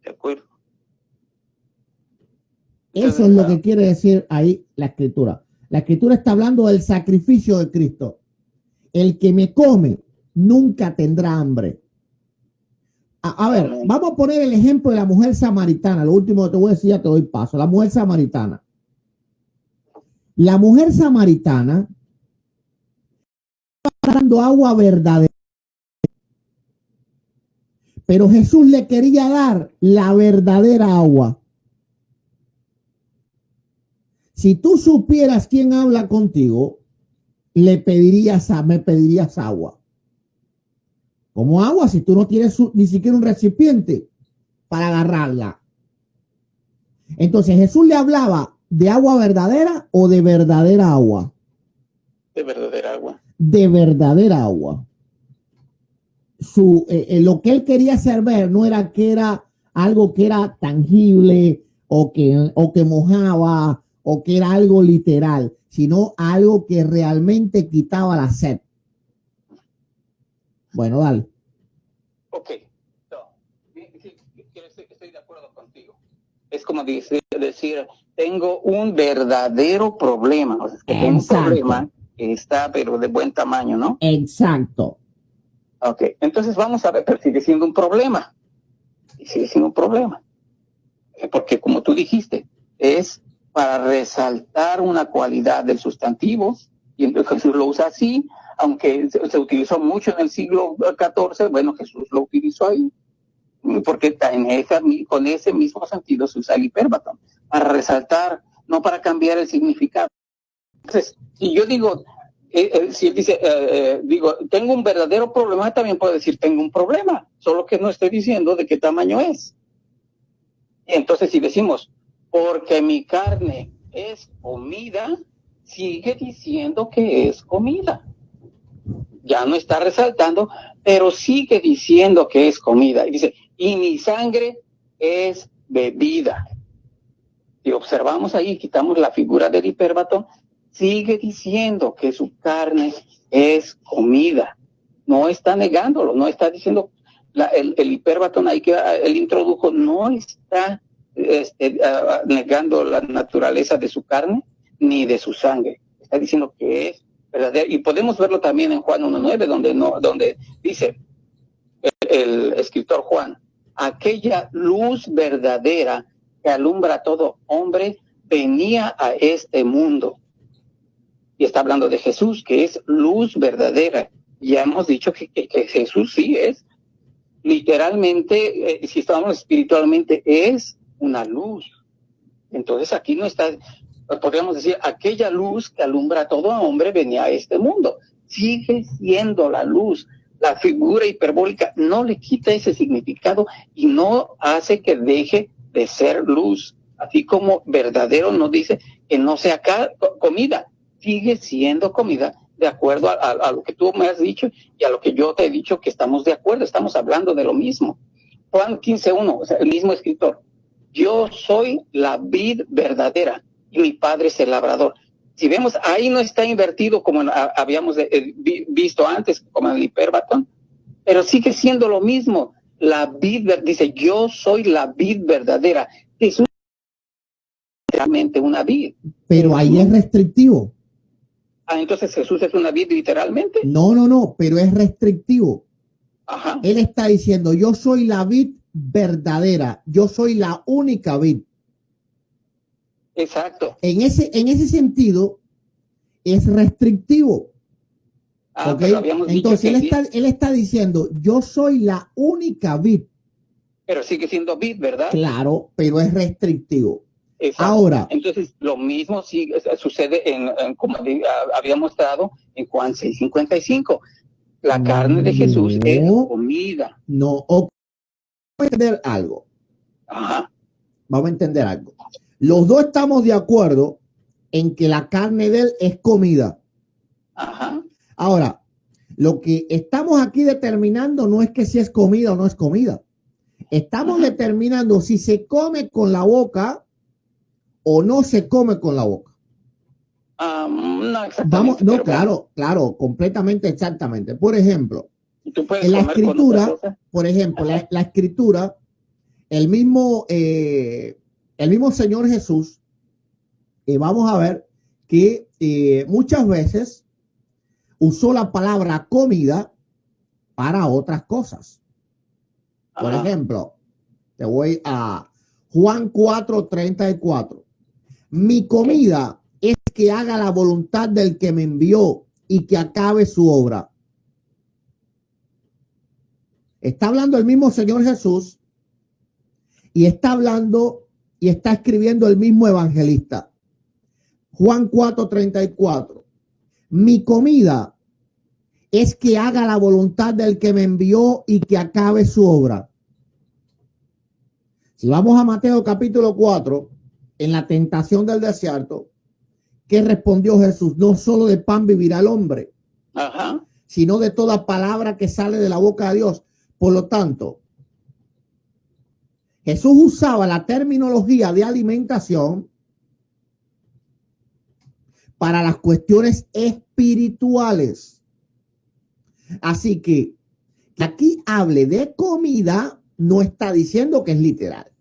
De acuerdo. Eso es lo que quiere decir ahí la escritura. La escritura está hablando del sacrificio de Cristo. El que me come nunca tendrá hambre. A ver, vamos a poner el ejemplo de la mujer samaritana. Lo último que te voy a decir, ya te doy paso. La mujer samaritana. La mujer samaritana está dando agua verdadera. Pero Jesús le quería dar la verdadera agua. Si tú supieras quién habla contigo, me pedirías agua. ¿Cómo agua si tú no tienes ni siquiera un recipiente para agarrarla? Entonces, ¿Jesús le hablaba de agua verdadera o de verdadera agua? De verdadera agua. De verdadera agua. Lo que él quería saber no era que era algo que era tangible o que mojaba o que era algo literal, sino algo que realmente quitaba la sed. Bueno, dale. Ok. No, estoy de acuerdo contigo. Es como decir, tengo un verdadero problema. O sea, es que tengo un problema que está, pero de buen tamaño, ¿no? Exacto. Ok, entonces vamos a ver, pero sigue siendo un problema. Sigue siendo un problema. Porque como tú dijiste, es para resaltar una cualidad del sustantivo, y entonces Jesús lo usa así, aunque se utilizó mucho en el siglo XIV, bueno, Jesús lo utilizó ahí, porque con ese mismo sentido se usa el hipérbaton, para resaltar, no para cambiar el significado. Entonces, si yo digo, si él dice, tengo un verdadero problema, también puedo decir, tengo un problema, solo que no estoy diciendo de qué tamaño es. Entonces, si decimos, porque mi carne es comida, sigue diciendo que es comida. Ya no está resaltando, pero sigue diciendo que es comida. Y dice, y mi sangre es bebida. Si observamos ahí, quitamos la figura del hipérbaton, sigue diciendo que su carne es comida. No está negándolo, no está diciendo, el hipérbaton ahí que él introdujo, no está negando la naturaleza de su carne ni de su sangre. Está diciendo que es verdadero. Y podemos verlo también en Juan 1:9, donde dice el escritor Juan, aquella luz verdadera que alumbra a todo hombre venía a este mundo. Y está hablando de Jesús, que es luz verdadera. Ya hemos dicho que Jesús sí es, literalmente, si estamos espiritualmente, es una luz. Entonces aquí no está, podríamos decir, aquella luz que alumbra a todo hombre venía a este mundo. Sigue siendo la luz. La figura hiperbólica no le quita ese significado y no hace que deje de ser luz. Así como verdadero nos dice que no sea comida, sigue siendo comida de acuerdo a lo que tú me has dicho y a lo que yo te he dicho que estamos de acuerdo, estamos hablando de lo mismo. Juan 15:1, o sea, el mismo escritor. Yo soy la vid verdadera y mi padre es el labrador. Si vemos, ahí no está invertido como habíamos visto antes, como en el hipérbaton, pero sigue siendo lo mismo. La vid, dice, yo soy la vid verdadera. Jesús es realmente una vid. Pero ahí es restrictivo. Entonces Jesús es una vid literalmente. No, pero es restrictivo. Ajá. Él está diciendo, yo soy la vid verdadera, yo soy la única vid. Exacto. En ese sentido, es restrictivo. ¿Okay? Entonces él está diciendo, yo soy la única vid. Pero sigue siendo vid, ¿verdad? Claro, pero es restrictivo. Exacto. Ahora. Entonces, lo mismo sucede como había mostrado en Juan 6:55. La carne de Jesús es comida. No, vamos a entender algo. Ajá. Vamos a entender algo. Los dos estamos de acuerdo en que la carne de él es comida. Ajá. Ahora, lo que estamos aquí determinando no es que si es comida o no es comida. Estamos determinando si se come con la boca o no se come con la boca. No exactamente. Claro, completamente exactamente. Por ejemplo, ¿tú puedes en la comer escritura, con otra cosa? por ejemplo, la escritura el mismo Señor Jesús, vamos a ver que muchas veces usó la palabra comida para otras cosas. Por ejemplo, te voy a Juan 4:34. Mi comida es que haga la voluntad del que me envió y que acabe su obra. Está hablando el mismo Señor Jesús y está hablando y está escribiendo el mismo evangelista. Juan 4:34. Mi comida es que haga la voluntad del que me envió y que acabe su obra. Si vamos a Mateo capítulo 4, en la tentación del desierto, ¿qué respondió Jesús? No solo de pan vivirá el hombre, sino de toda palabra que sale de la boca de Dios. Por lo tanto, Jesús usaba la terminología de alimentación para las cuestiones espirituales. Así que aquí hable de comida, no está diciendo que es literal.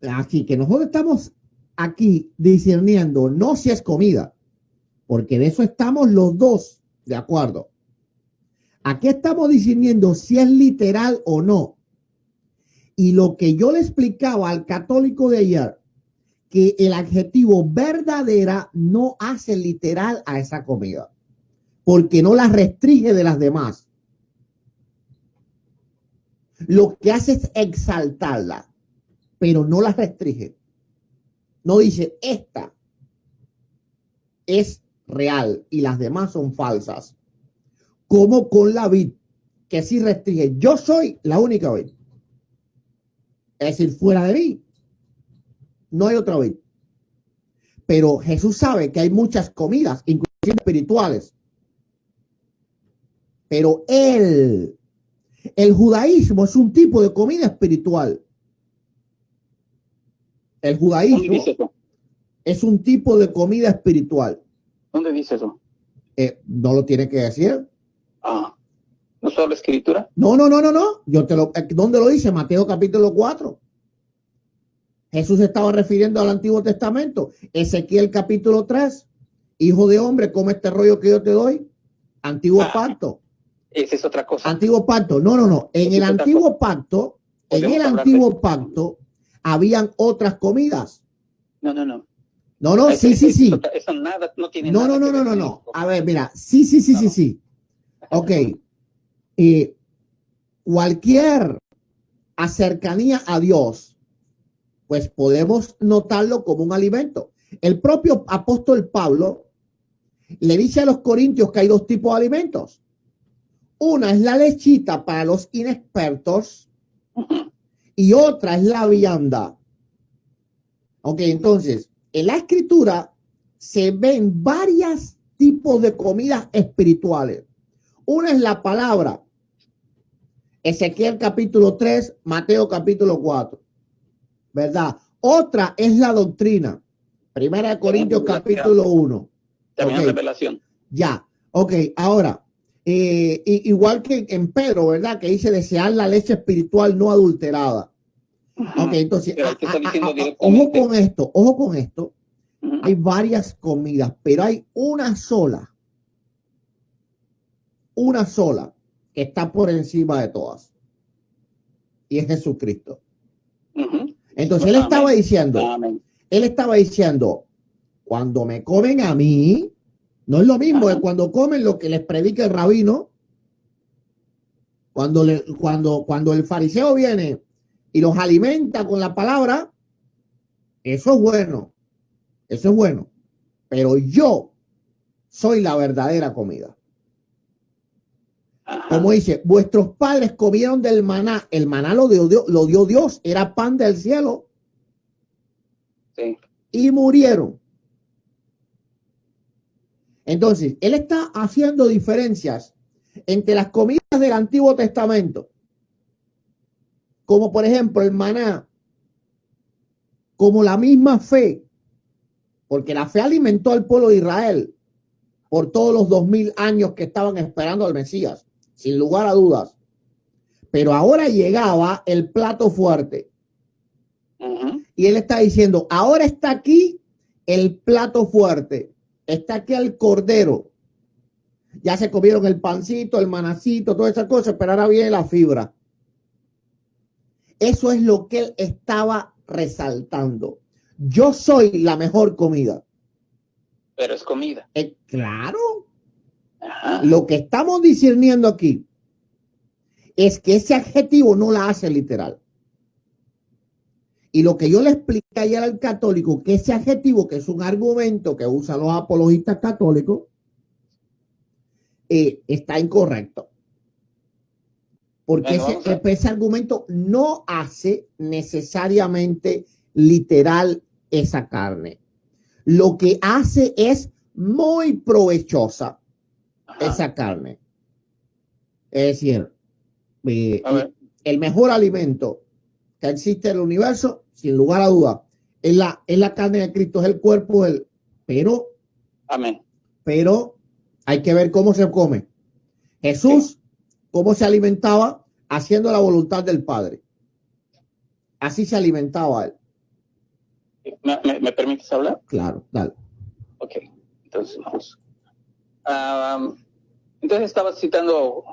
Así que nosotros estamos aquí discerniendo no si es comida, porque de eso estamos los dos de acuerdo. Aquí estamos discerniendo si es literal o no. Y lo que yo le explicaba al católico de ayer, que el adjetivo verdadera no hace literal a esa comida, porque no la restringe de las demás. Lo que hace es exaltarla, pero no la restringe. No dice, esta es real y las demás son falsas. Como con la vid, que sí restringe. Yo soy la única vid. Es decir, fuera de mí no hay otra vid. Pero Jesús sabe que hay muchas comidas, inclusive espirituales. Pero el judaísmo es un tipo de comida espiritual. El judaísmo es un tipo de comida espiritual. ¿Dónde dice eso? No lo tiene que decir. ¿No solo la escritura? No. Yo ¿dónde lo dice? Mateo capítulo 4. Jesús estaba refiriendo al Antiguo Testamento. Ezequiel capítulo 3. Hijo de hombre, come este rollo que yo te doy. Antiguo pacto. Esa es otra cosa. Antiguo pacto. No. En el antiguo pacto, habían otras comidas. No. Sí. Eso nada, no tiene nada que ver. No. A ver, mira. Sí. Ok. Cualquier cercanía a Dios, pues podemos notarlo como un alimento. El propio apóstol Pablo le dice a los corintios que hay dos tipos de alimentos. Una es la lechita para los inexpertos y otra es la vianda. Ok, entonces, en la escritura se ven varios tipos de comidas espirituales. Una es la palabra. Ezequiel capítulo 3, Mateo capítulo 4. ¿Verdad? Otra es la doctrina. Primera de Corintios capítulo 1. También revelación. Ya. Ok, ahora, igual que en Pedro, ¿verdad? Que dice desear la leche espiritual no adulterada. Ok, entonces, ojo con esto. Hay varias comidas, pero hay una sola que está por encima de todas. Y es Jesucristo. Entonces él estaba diciendo, cuando me comen a mí, no es lo mismo que cuando comen lo que les predica el rabino. Cuando el fariseo viene y los alimenta con la palabra, eso es bueno. Pero yo soy la verdadera comida. Como dice, vuestros padres comieron del maná. El maná lo dio Dios. Era pan del cielo. Sí. Y murieron. Entonces, él está haciendo diferencias entre las comidas del Antiguo Testamento, como por ejemplo el maná, como la misma fe, porque la fe alimentó al pueblo de Israel por todos los 2000 años que estaban esperando al Mesías, sin lugar a dudas. Pero ahora llegaba el plato fuerte. Y él está diciendo, ahora está aquí el plato fuerte. Está aquí el cordero. Ya se comieron el pancito, el manacito, todas esas cosas, pero ahora viene la fibra. Eso es lo que él estaba resaltando. Yo soy la mejor comida. Pero es comida. Claro. Ajá. Lo que estamos discerniendo aquí es que ese adjetivo no la hace literal. Y lo que yo le expliqué ayer al católico, que ese adjetivo, que es un argumento que usan los apologistas católicos, está incorrecto. Porque Bueno, ese argumento no hace necesariamente literal esa carne. Lo que hace es muy provechosa esa carne. Es decir, el mejor alimento que existe en el universo, sin lugar a duda, es la carne de Cristo, es el cuerpo del... Pero, amén. Pero hay que ver cómo se come. Jesús, cómo se alimentaba, haciendo la voluntad del Padre. Así se alimentaba él. ¿Me permites hablar? Claro, dale. Ok, entonces vamos. Entonces estaba citando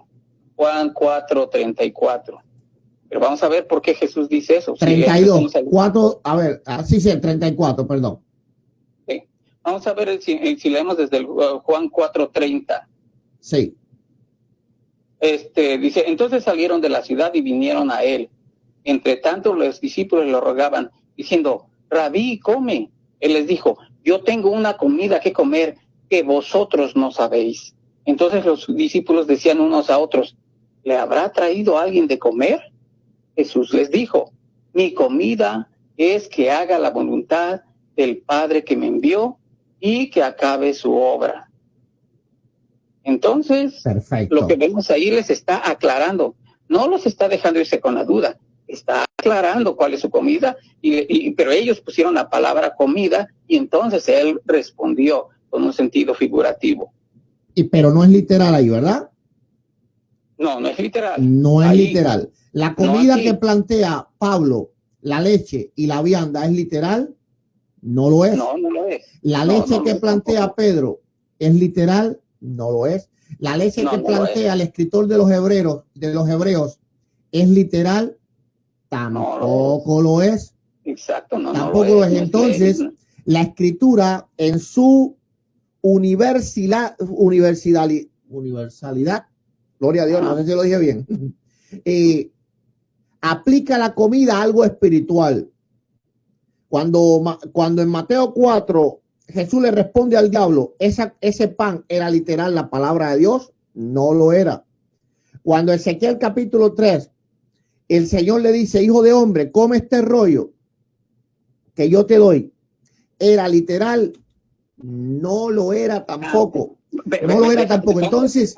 Juan 4:34. Pero vamos a ver por qué Jesús dice eso. 32, 4, a ver, así sí, el 34, perdón. Sí. Vamos a ver si leemos desde el Juan 4:30. Sí. Dice, entonces salieron de la ciudad y vinieron a él. Entre tanto los discípulos lo rogaban, diciendo, Rabí, come. Él les dijo, yo tengo una comida que comer que vosotros no sabéis. Entonces los discípulos decían unos a otros, ¿le habrá traído alguien de comer? Jesús les dijo, mi comida es que haga la voluntad del Padre que me envió y que acabe su obra. Entonces, perfecto. Lo que vemos ahí les está aclarando, no los está dejando irse con la duda, está aclarando cuál es su comida, pero ellos pusieron la palabra comida y entonces él respondió con un sentido figurativo. Pero no es literal ahí, ¿verdad? No, no es literal. No es ahí, literal. La comida que plantea Pablo, la leche y la vianda, ¿es literal? No lo es. No, no lo es. La leche que plantea Pedro, ¿es literal? No lo es. La leche que plantea el escritor de los hebreos, ¿es literal? Tampoco lo es. Exacto, no. Tampoco lo es. Entonces, la escritura en su universalidad, gloria a Dios, no sé si lo dije bien, aplica la comida a algo espiritual. Cuando en Mateo 4 Jesús le responde al diablo, ese pan era literal la palabra de Dios, no lo era. Cuando Ezequiel capítulo 3, el Señor le dice, hijo de hombre, come este rollo que yo te doy, ¿era literal? No lo era tampoco. No lo era tampoco. Entonces,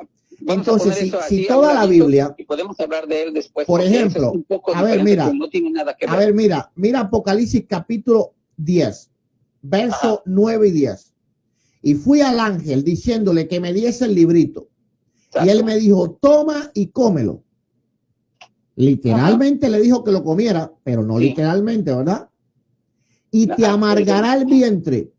si toda la Biblia, y podemos hablar de él después, por ejemplo, a ver, mira, no tiene nada que ver. Mira Apocalipsis capítulo 10, verso 9 y 10. Y fui al ángel diciéndole que me diese el librito. Exacto. Y él me dijo, toma y cómelo. Literalmente le dijo que lo comiera, pero no literalmente, ¿verdad? Y te amargará el vientre,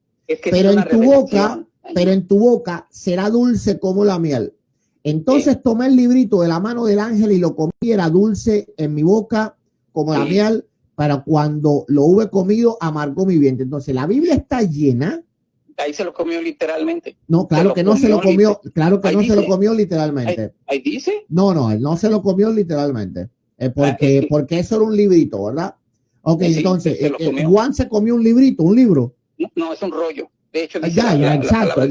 pero en tu boca será dulce como la miel. Entonces tomé el librito de la mano del ángel y lo comí, era dulce en mi boca como la miel, pero cuando lo hube comido amargó mi vientre. Entonces la Biblia está llena. Ahí se lo comió literalmente. No, claro que no se lo comió, claro que no se lo comió literalmente. ¿Ahí dice? No, él no se lo comió literalmente, porque eso era un librito, ¿verdad? Ok, entonces, Juan se comió un librito, un libro. No, es un rollo. De hecho, dice exacto.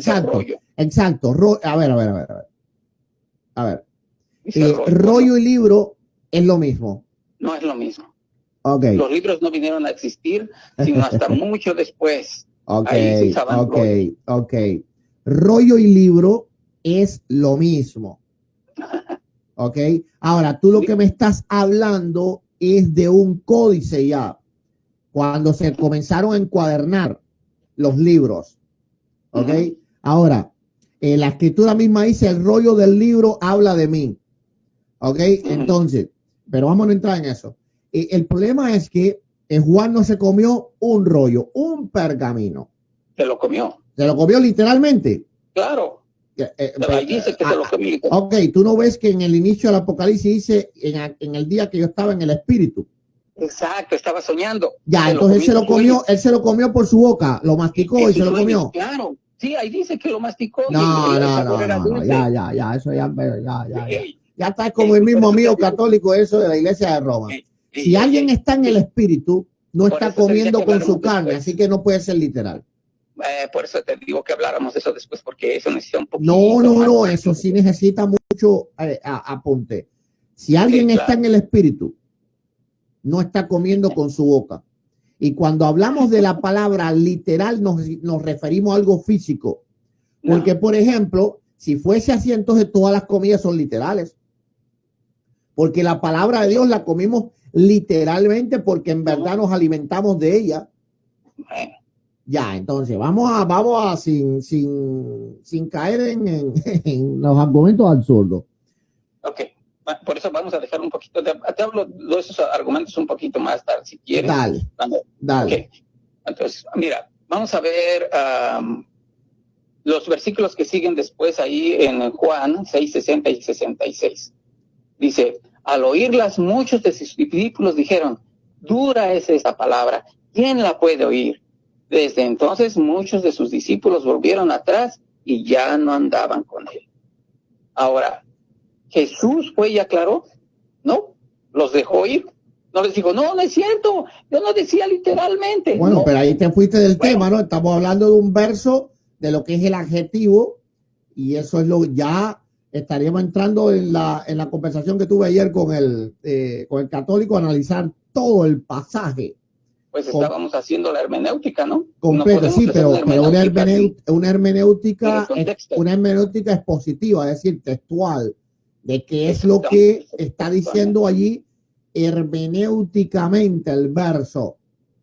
A ver. Rollo y libro es lo mismo. No es lo mismo. Okay. Los libros no vinieron a existir, sino hasta mucho después. Ok. Rollo y libro es lo mismo. Ok. Ahora, tú lo que me estás hablando es de un códice ya. Cuando se comenzaron a encuadernar los libros. Ok. Ahora, la escritura misma dice, el rollo del libro habla de mí. Ok. Entonces, pero vamos a entrar en eso. El problema es que Juan no se comió un rollo, un pergamino. Se lo comió. Se lo comió literalmente. Claro. Pero ahí dice que se lo comió. Ok, tú no ves que en el inicio del Apocalipsis dice en el día que yo estaba en el espíritu. Exacto, estaba soñando. Ya, entonces él se lo comió por su boca, lo masticó y se lo comió. Claro, sí, ahí dice que lo masticó. No, ya, eso ya está como el mismo amigo católico eso de la iglesia de Roma. Si alguien está en el espíritu, no está comiendo con su carne, así que no puede ser literal. Por eso te digo que habláramos de eso después, porque eso necesita un poquito. No, eso sí necesita mucho apunte. Si alguien está en el espíritu, no está comiendo con su boca. Y cuando hablamos de la palabra literal, nos referimos a algo físico. Porque, por ejemplo, si fuese así, entonces todas las comidas son literales. Porque la palabra de Dios la comimos literalmente porque en verdad nos alimentamos de ella. Ya, entonces vamos a sin caer en los argumentos absurdos. Ok. Por eso vamos a dejar un poquito, te hablo de esos argumentos un poquito más tarde, si quieres. Dale. Okay. Entonces, mira, vamos a ver los versículos que siguen después ahí en Juan 6, 60 y 66. Dice, al oírlas, muchos de sus discípulos dijeron, dura es esta palabra, ¿quién la puede oír? Desde entonces, muchos de sus discípulos volvieron atrás y ya no andaban con él. Ahora, Jesús fue y aclaró, ¿no? Los dejó ir. No les dijo, no es cierto, yo no decía literalmente. Bueno, no. Pero ahí te fuiste del tema, ¿no? Estamos hablando de un verso de lo que es el adjetivo y eso es lo ya estaríamos entrando en la conversación que tuve ayer con el católico, analizar todo el pasaje. Pues estábamos haciendo la hermenéutica, ¿no? Completo, sí, pero una hermenéutica expositiva, es decir, textual, de qué es lo que está diciendo allí hermenéuticamente el verso.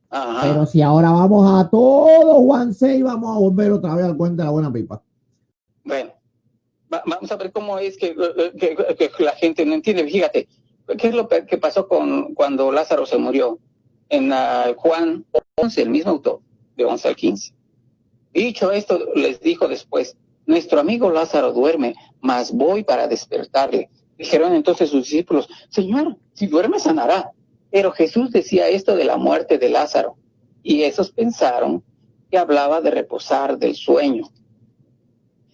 Ajá. Pero si ahora vamos a todo Juan 6, vamos a volver otra vez al cuento de la buena pipa. Bueno, vamos a ver cómo es que la gente no entiende. Fíjate, ¿qué es lo que pasó cuando Lázaro se murió? En Juan 11, el mismo autor, de 11 al 15. Dicho esto, les dijo después, nuestro amigo Lázaro duerme, mas voy para despertarle. Dijeron entonces sus discípulos, Señor, si duerme sanará. Pero Jesús decía esto de la muerte de Lázaro, y esos pensaron que hablaba de reposar del sueño.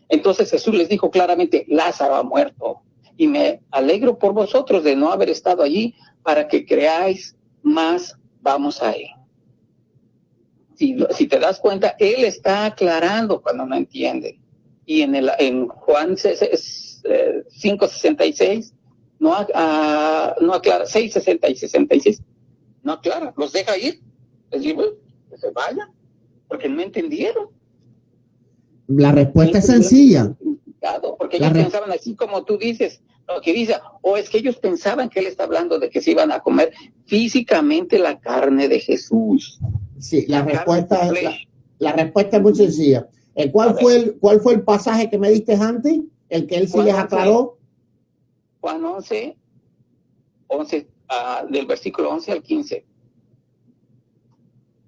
Entonces Jesús les dijo claramente, Lázaro ha muerto, y me alegro por vosotros de no haber estado allí para que creáis, más vamos a él. Si te das cuenta, él está aclarando cuando no entiende. Y en Juan 5:66 no aclara, 6:60 y 66 no aclara, los deja ir, les digo que se vayan, porque no entendieron. La respuesta es sencilla. Porque ellos pensaban así como tú dices, lo que dice, o es que ellos pensaban que él está hablando de que se iban a comer físicamente la carne de Jesús. Sí, la respuesta es muy sencilla. ¿Cuál fue el pasaje que me diste antes? El que él sí les aclaró. Juan 11, del versículo 11 al 15.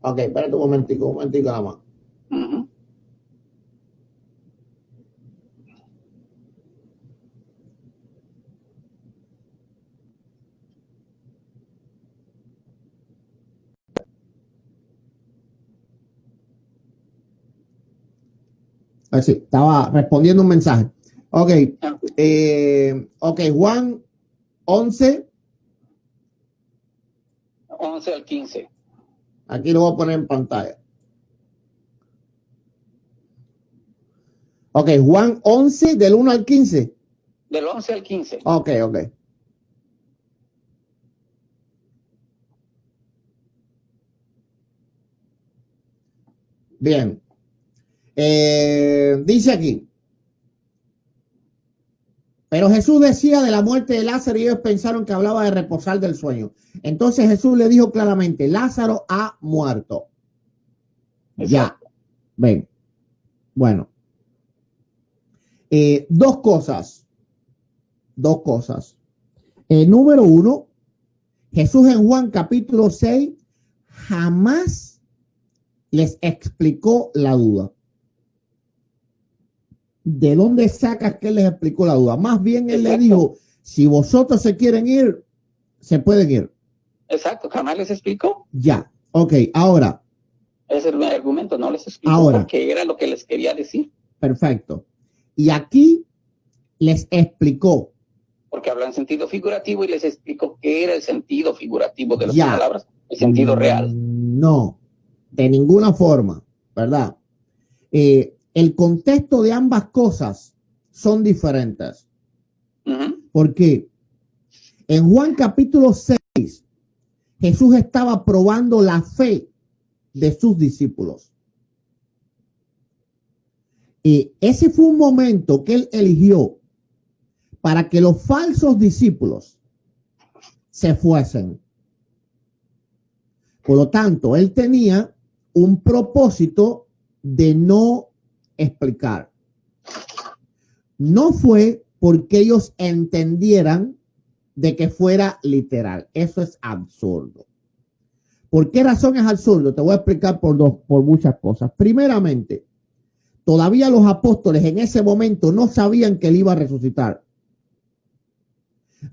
Ok, espérate un momentico nada más. Uh-huh. Así, estaba respondiendo un mensaje. Ok, Juan 11. 11 al 15. Aquí lo voy a poner en pantalla. Ok, Juan 11 del 1 al 15. Del 11 al 15. Ok. Bien. Dice aquí, pero Jesús decía de la muerte de Lázaro y ellos pensaron que hablaba de reposar del sueño. Entonces Jesús le dijo claramente, Lázaro ha muerto. Ya. Ven. Bueno. Dos cosas. Número uno, Jesús en Juan capítulo 6 jamás les explicó la duda. ¿De dónde sacas que él les explicó la duda? Más bien él le dijo, si vosotros se quieren ir, se pueden ir. Exacto, jamás les explicó. Ya, ok, ahora. Ese es el argumento, no les explicó ahora, porque era lo que les quería decir. Perfecto. Y aquí les explicó. Porque habló en sentido figurativo y les explicó qué era el sentido figurativo de las palabras, el sentido real. No, de ninguna forma, ¿verdad? El contexto de ambas cosas son diferentes. Porque en Juan capítulo 6, Jesús estaba probando la fe de sus discípulos. Y ese fue un momento que él eligió para que los falsos discípulos se fuesen. Por lo tanto, él tenía un propósito de no explicar. No fue porque ellos entendieran de que fuera literal. Eso es absurdo. ¿Por qué razón es absurdo? Te voy a explicar por muchas cosas. Primeramente, todavía los apóstoles en ese momento no sabían que él iba a resucitar.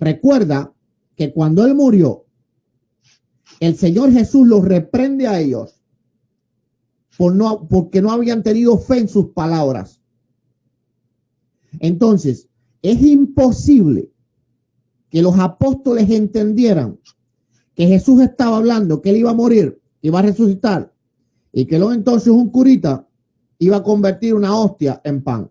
Recuerda que cuando él murió, el Señor Jesús los reprende a ellos porque no habían tenido fe en sus palabras. Entonces, es imposible que los apóstoles entendieran que Jesús estaba hablando, que él iba a morir, iba a resucitar, y que luego entonces un curita iba a convertir una hostia en pan.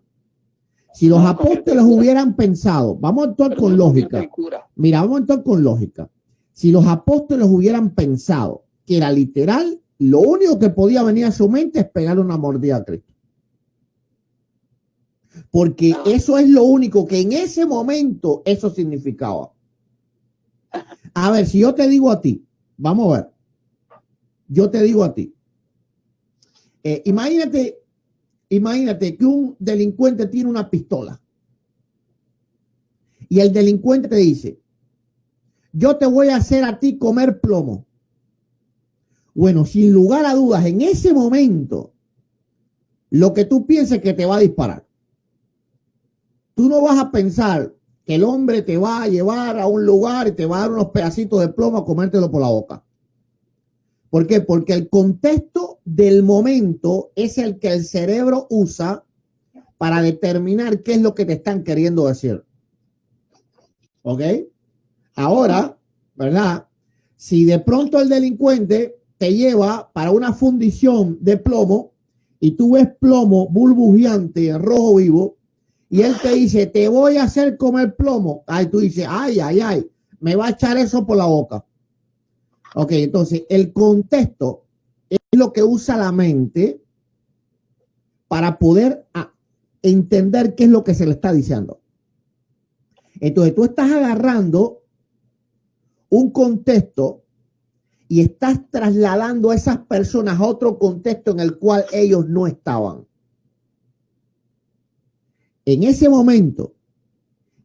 Si los apóstoles hubieran pensado, vamos a actuar con lógica. Mira, vamos a actuar con lógica. Si los apóstoles hubieran pensado que era literal, lo único que podía venir a su mente es pegarle una mordida a Cristo. Porque eso es lo único que en ese momento eso significaba. A ver, si yo te digo a ti, vamos a ver, yo te digo a ti, imagínate que un delincuente tiene una pistola y el delincuente te dice, yo te voy a hacer a ti comer plomo. Bueno, sin lugar a dudas, en ese momento, lo que tú pienses que te va a disparar. Tú no vas a pensar que el hombre te va a llevar a un lugar y te va a dar unos pedacitos de plomo a comértelo por la boca. ¿Por qué? Porque el contexto del momento es el que el cerebro usa para determinar qué es lo que te están queriendo decir. ¿Ok? Ahora, ¿verdad? Si de pronto el delincuente te lleva para una fundición de plomo y tú ves plomo burbujeante en rojo vivo y él te dice, te voy a hacer comer plomo. Ahí tú dices, ay, me va a echar eso por la boca. Ok, entonces el contexto es lo que usa la mente para poder entender qué es lo que se le está diciendo. Entonces tú estás agarrando un contexto y estás trasladando a esas personas a otro contexto en el cual ellos no estaban. En ese momento,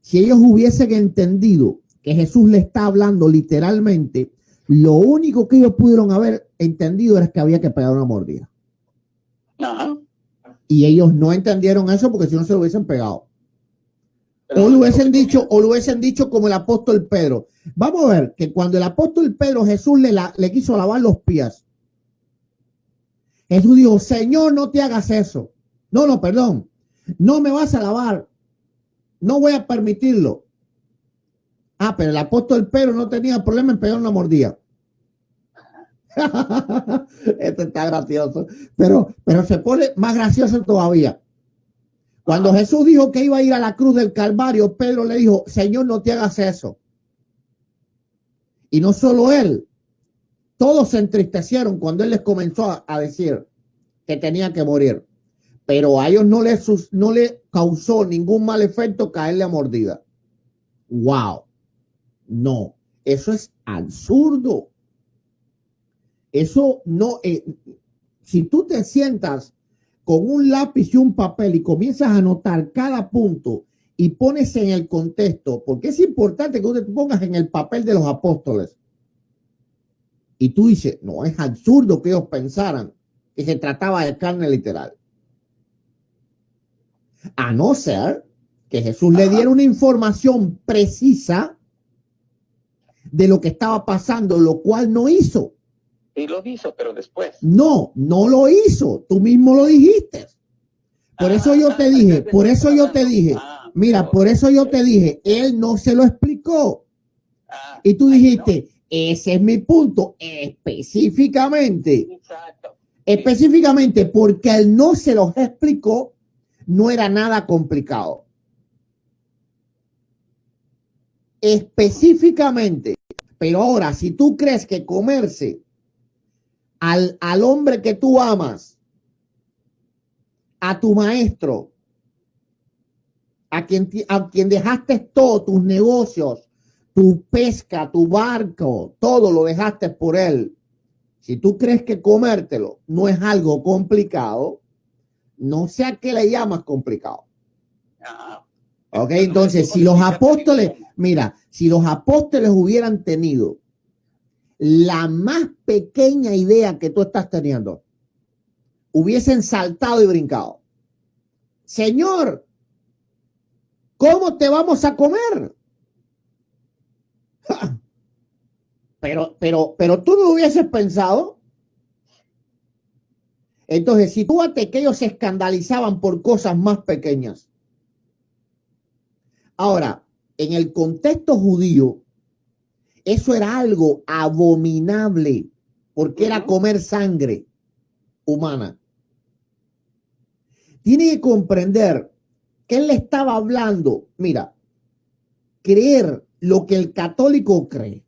si ellos hubiesen entendido que Jesús le está hablando literalmente, lo único que ellos pudieron haber entendido era que había que pegar una mordida. Ajá. Y ellos no entendieron eso porque si no se lo hubiesen pegado. O lo hubiesen dicho como el apóstol Pedro. Vamos a ver que cuando el apóstol Pedro Jesús le quiso lavar los pies, Jesús dijo, Señor, no te hagas eso. No, perdón. No me vas a lavar. No voy a permitirlo. Pero el apóstol Pedro no tenía problema en pegar una mordida. Esto está gracioso. Pero se pone más gracioso todavía. Cuando Jesús dijo que iba a ir a la cruz del Calvario, Pedro le dijo, Señor, no te hagas eso. Y no solo él, todos se entristecieron cuando él les comenzó a decir que tenía que morir. Pero a ellos no le causó ningún mal efecto caerle a mordida. ¡Wow! No, eso es absurdo. Eso no, si tú te sientas con un lápiz y un papel y comienzas a anotar cada punto y pones en el contexto, porque es importante que tú te pongas en el papel de los apóstoles. Y tú dices, no, es absurdo que ellos pensaran que se trataba de carne literal. A no ser que Jesús le diera una información precisa de lo que estaba pasando, lo cual no hizo. Sí lo hizo, pero después. No lo hizo. Tú mismo lo dijiste. Por eso yo te dije, mira, por eso yo te dije, él no se lo explicó. Y tú dijiste, ese es mi punto, específicamente. Específicamente porque él no se los explicó, no era nada complicado. Específicamente. Pero ahora, si tú crees que comerse al hombre que tú amas, a tu maestro, a quien dejaste todo, tus negocios, tu pesca, tu barco, todo lo dejaste por él. Si tú crees que comértelo no es algo complicado, no sé a qué le llamas complicado. Ok, entonces si los apóstoles, mira, si los apóstoles hubieran tenido la más pequeña idea que tú estás teniendo, hubiesen saltado y brincado. Señor, ¿cómo te vamos a comer? Pero tú no lo hubieses pensado. Entonces, si tú que ellos se escandalizaban por cosas más pequeñas. Ahora, en el contexto judío, eso era algo abominable, porque era comer sangre humana. Tiene que comprender que él le estaba hablando, mira, creer lo que el católico cree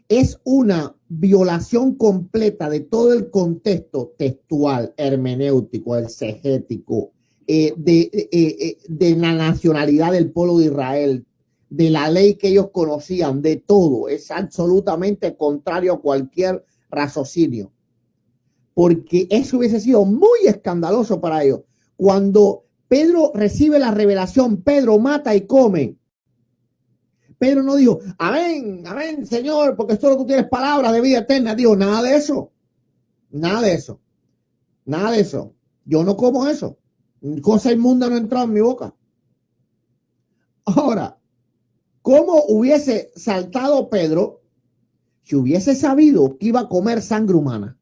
es una violación completa de todo el contexto textual, hermenéutico, exegético, de la nacionalidad del pueblo de Israel, de la ley que ellos conocían, de todo. Es absolutamente contrario a cualquier raciocinio, porque eso hubiese sido muy escandaloso para ellos. Cuando Pedro recibe la revelación, Pedro mata y come. Pedro no dijo, amén, amén, Señor, porque solo tú tienes palabras de vida eterna. Dijo, nada de eso, nada de eso, nada de eso. Yo no como eso. Cosa inmunda no ha entrado en mi boca. Ahora, ¿cómo hubiese saltado Pedro si hubiese sabido que iba a comer sangre humana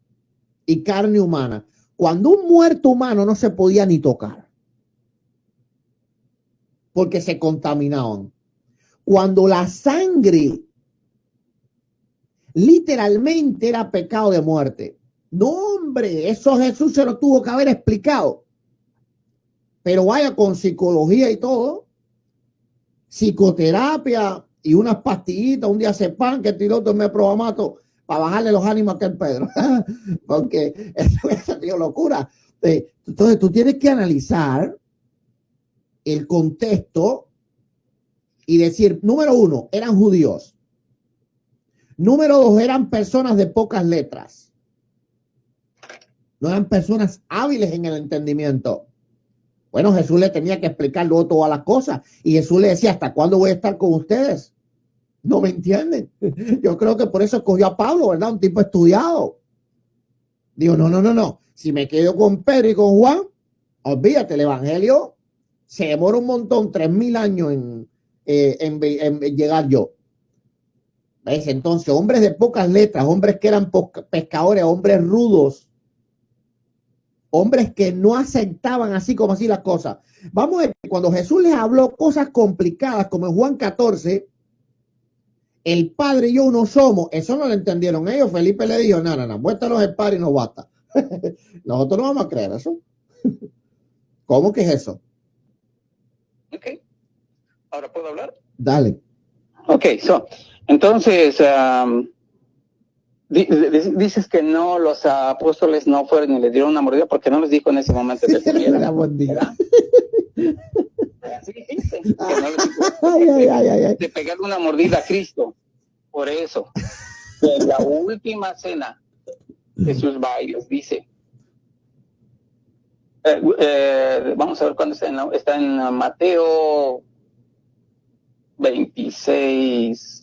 y carne humana, cuando un muerto humano no se podía ni tocar porque se contaminaban? Cuando la sangre literalmente era pecado de muerte. No, hombre, eso Jesús se lo tuvo que haber explicado. Pero vaya, con psicología y todo, psicoterapia y unas pastillitas, un día pan que tiró todo el programato para bajarle los ánimos a aquel Pedro. Porque eso es tío, locura. Entonces tú tienes que analizar el contexto y decir, número uno, eran judíos. Número dos, eran personas de pocas letras. No eran personas hábiles en el entendimiento. Bueno, Jesús le tenía que explicar luego todas las cosas. Y Jesús le decía, ¿hasta cuándo voy a estar con ustedes? No me entienden. Yo creo que por eso escogió a Pablo, ¿verdad? Un tipo estudiado. Digo, no. Si me quedo con Pedro y con Juan, olvídate, el evangelio se demora un montón, 3000 años en llegar yo. ¿Ves? Entonces, hombres de pocas letras, hombres que eran pescadores, hombres rudos, hombres que no aceptaban así como así las cosas. Vamos a ver, cuando Jesús les habló cosas complicadas, como en Juan 14, el Padre y yo uno somos, eso no lo entendieron ellos. Felipe le dijo, no, muéstranos el Padre y nos basta. Nosotros no vamos a creer eso. ¿Cómo que es eso? Ok. ¿Ahora puedo hablar? Dale. Ok, entonces, dices que no, los apóstoles no fueron y le dieron una mordida porque no les dijo en ese momento que comieran. Así dijiste, que no les dijo de pegarle una mordida a Cristo. Por eso, en la última cena, Jesús va y les dice, vamos a ver cuándo está en Mateo 26.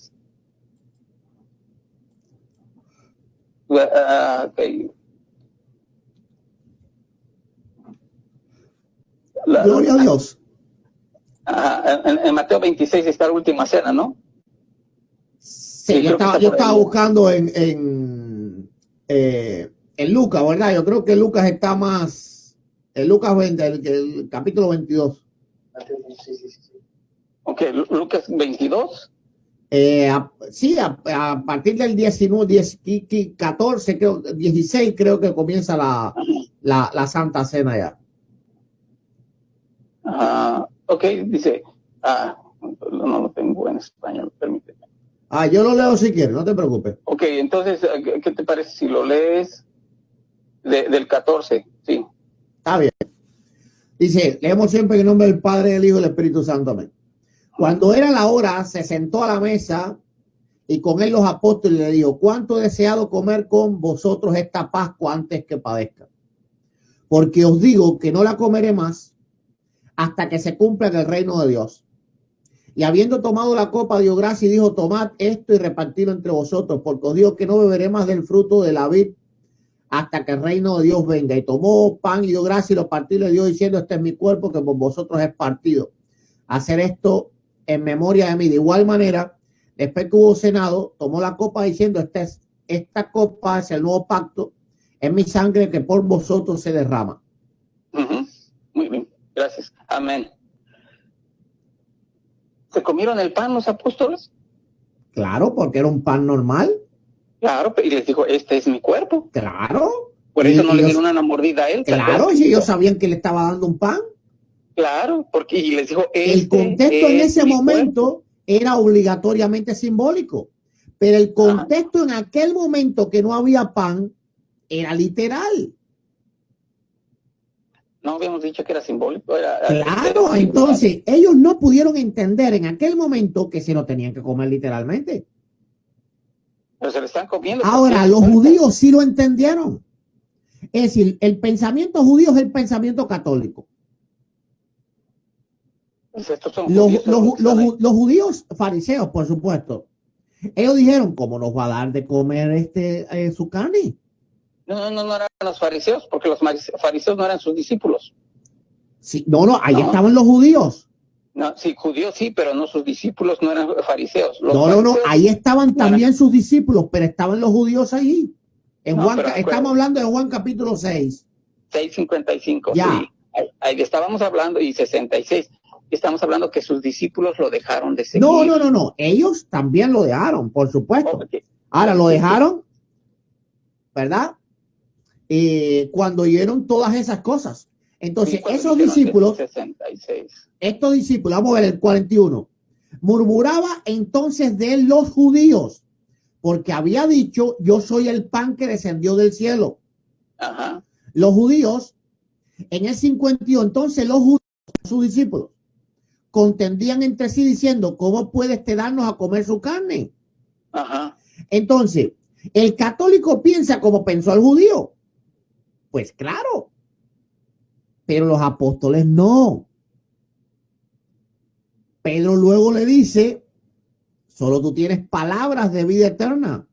Okay. Gloria a Dios. En Mateo 26 está la última cena, ¿no? Sí, yo estaba buscando en Lucas, ¿verdad? Yo creo que Lucas está más, en Lucas 20, el capítulo 22. Ok, Lucas 22. Sí, a partir del 19, 14, creo, 16 creo que comienza la Santa Cena ya. Ok, dice, no lo tengo en español, permíteme. Yo lo leo si quieres, no te preocupes. Ok, entonces, ¿qué te parece si lo lees del 14? Sí. Está bien. Dice, leemos siempre en el nombre del Padre, del Hijo y del Espíritu Santo. Amén. Cuando era la hora, se sentó a la mesa y con él los apóstoles le dijo, ¿cuánto he deseado comer con vosotros esta Pascua antes que padezca? Porque os digo que no la comeré más hasta que se cumpla en el reino de Dios. Y habiendo tomado la copa, dio gracias y dijo, tomad esto y repartidlo entre vosotros, porque os digo que no beberé más del fruto de la vid hasta que el reino de Dios venga. Y tomó pan y dio gracias y lo partió y le dio diciendo, este es mi cuerpo que por vosotros es partido. Hacer esto en memoria de mí. De igual manera, después que hubo cenado, tomó la copa diciendo, esta copa es el nuevo pacto, es mi sangre que por vosotros se derrama. Muy bien, gracias. Amén. ¿Se comieron el pan los apóstoles? Claro, porque era un pan normal. Claro, y les dijo, este es mi cuerpo. Claro. Por eso no le dieron una mordida a él. Claro, si ellos sabían que le estaba dando un pan. Claro, porque y les dijo, el contexto en ese momento era obligatoriamente simbólico, pero el contexto en aquel momento que no había pan era literal. No habíamos dicho que era simbólico. Claro, entonces ellos no pudieron entender en aquel momento que se lo tenían que comer literalmente. Pero se lo están comiendo. Ahora, los judíos sí lo entendieron. Es decir, el pensamiento judío es el pensamiento católico. Pues estos son los judíos fariseos, por supuesto, ellos dijeron, ¿cómo nos va a dar de comer su carne? No eran los fariseos, porque los fariseos no eran sus discípulos. Sí, ahí estaban los judíos. No, sí, judíos sí, pero no sus discípulos, no eran fariseos. Ahí estaban también sus discípulos, pero estaban los judíos ahí. Estamos hablando de Juan capítulo 6. 6:55. Ya. Sí. Ahí estábamos hablando, y 66. Estamos hablando que sus discípulos lo dejaron de seguir. No. Ellos también lo dejaron, por supuesto. Okay. Ahora lo dejaron, ¿verdad? Cuando oyeron todas esas cosas. Entonces, esos discípulos, 66. Estos discípulos, vamos a ver el 41, murmuraba entonces de los judíos, porque había dicho, yo soy el pan que descendió del cielo. Ajá. Los judíos, en el 51, entonces los judíos, sus discípulos, contendían entre sí diciendo, ¿cómo puede darnos a comer su carne? Ajá. Entonces, el católico piensa como pensó el judío. Pues claro, pero los apóstoles no. Pedro luego le dice, solo tú tienes palabras de vida eterna.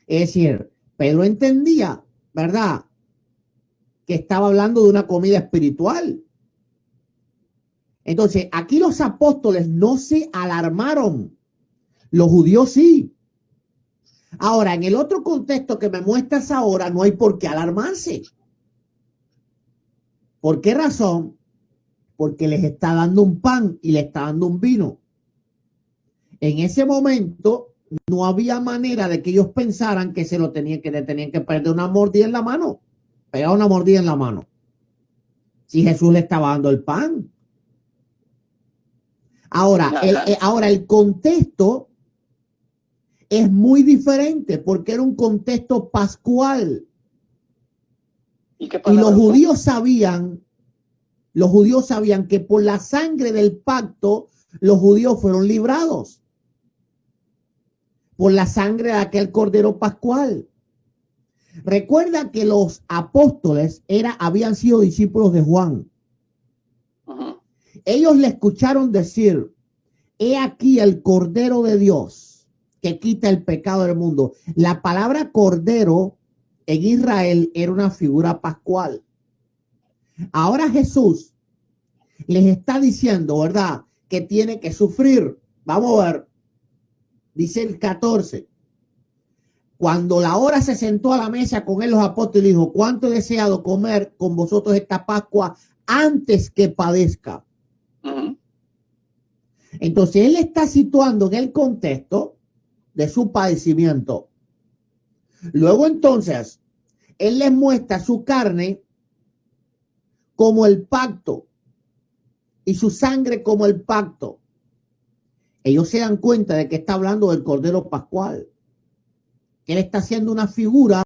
Es decir, Pedro entendía, ¿verdad?, que estaba hablando de una comida espiritual. Entonces, aquí los apóstoles no se alarmaron. Los judíos sí. Ahora, en el otro contexto que me muestras ahora, no hay por qué alarmarse. ¿Por qué razón? Porque les está dando un pan y les está dando un vino. En ese momento, no había manera de que ellos pensaran que le tenían que perder una mordida en la mano. Pegar una mordida en la mano. Si Jesús le estaba dando el pan. Ahora, el contexto es muy diferente porque era un contexto pascual. Y los judíos sabían que por la sangre del pacto los judíos fueron librados. Por la sangre de aquel cordero pascual. Recuerda que los apóstoles habían sido discípulos de Juan. Uh-huh. Ellos le escucharon decir, he aquí el Cordero de Dios que quita el pecado del mundo. La palabra cordero en Israel era una figura pascual. Ahora Jesús les está diciendo, ¿verdad?, que tiene que sufrir. Vamos a ver. Dice el 14. Cuando la hora se sentó a la mesa con él los apóstoles, dijo, cuánto he deseado comer con vosotros esta Pascua antes que padezca. Entonces él está situando en el contexto de su padecimiento. Luego entonces, él les muestra su carne como el pacto y su sangre como el pacto. Ellos se dan cuenta de que está hablando del Cordero Pascual. Él está haciendo una figura